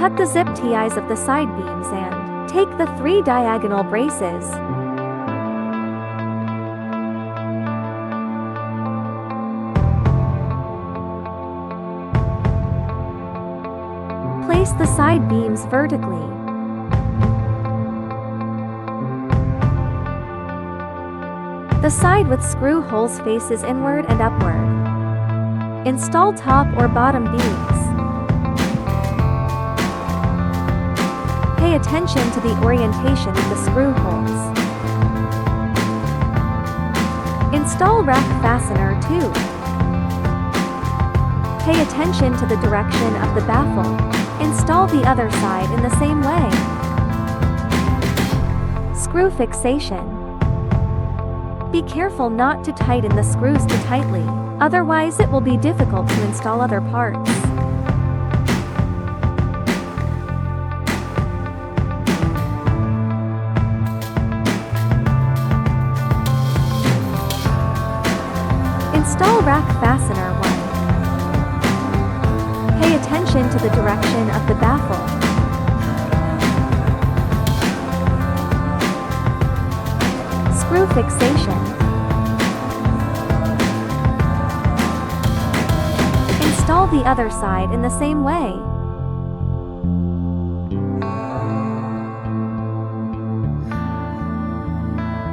Cut the zip ties of the side beams and take the 3 diagonal braces. Place the side beams vertically. The side with screw holes faces inward and upward. Install top or bottom beams. Pay attention to the orientation of the screw holes. Install rack fastener 2. Pay attention to the direction of the baffle. Install the other side in the same way. Screw fixation. Be careful not to tighten the screws too tightly, otherwise it will be difficult to install other parts. Install rack fastener 1. Pay attention to the direction of the baffle. Screw fixation. Install the other side in the same way.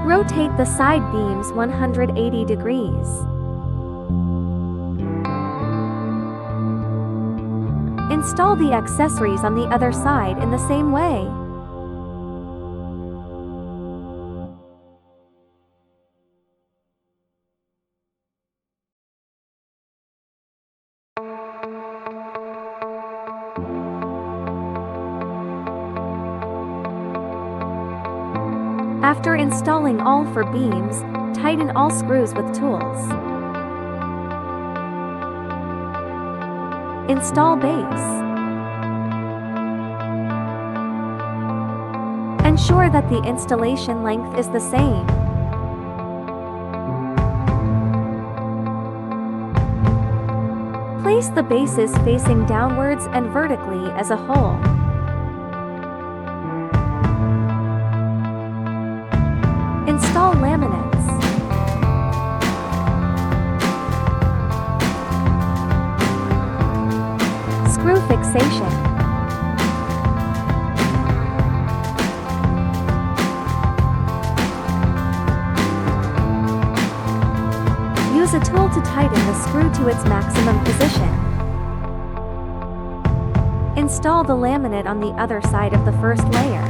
Rotate the side beams 180 degrees. Install the accessories on the other side in the same way. After installing all 4 beams, tighten all screws with tools. Install base. Ensure that the installation length is the same. Place the bases facing downwards and vertically as a whole. Install laminates. Screw fixation. Use a tool to tighten the screw to its maximum position. Install the laminate on the other side of the first layer.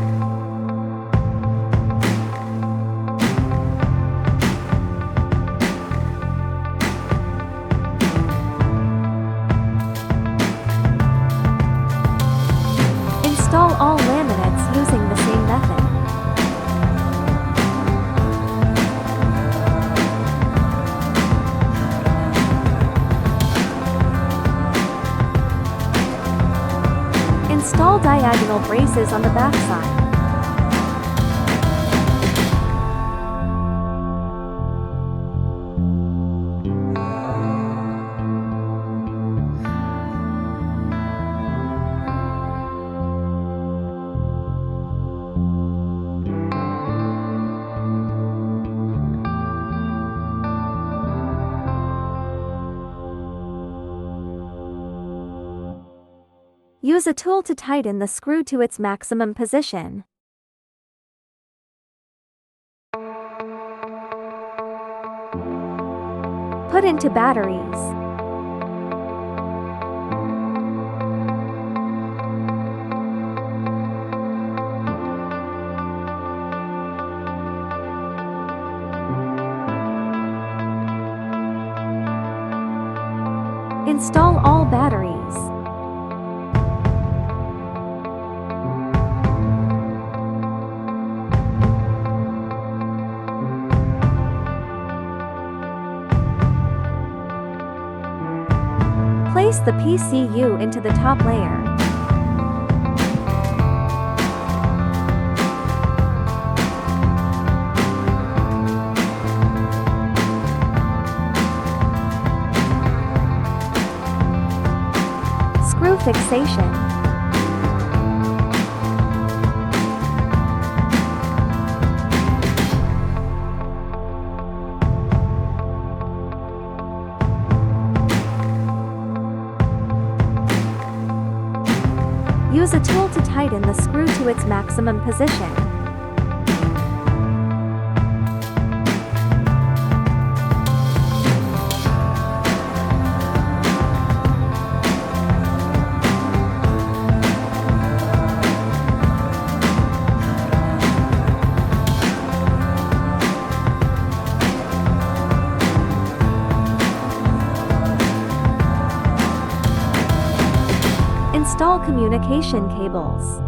Install all laminates using the same method. Install diagonal braces on the back side. Use a tool to tighten the screw to its maximum position. Put into batteries. Install all batteries. Place the PCU into the top layer. Screw fixation. Use a tool to tighten the screw to its maximum position. Install communication cables.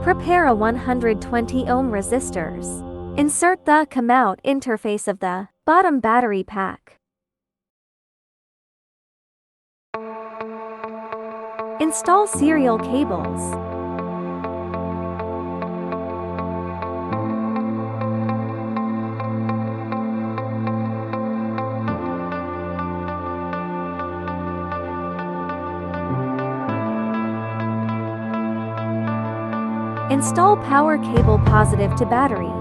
Prepare a 120 ohm resistors. Insert the come-out interface of the bottom battery pack. Install serial cables. Install power cable positive to battery.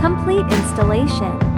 Complete installation.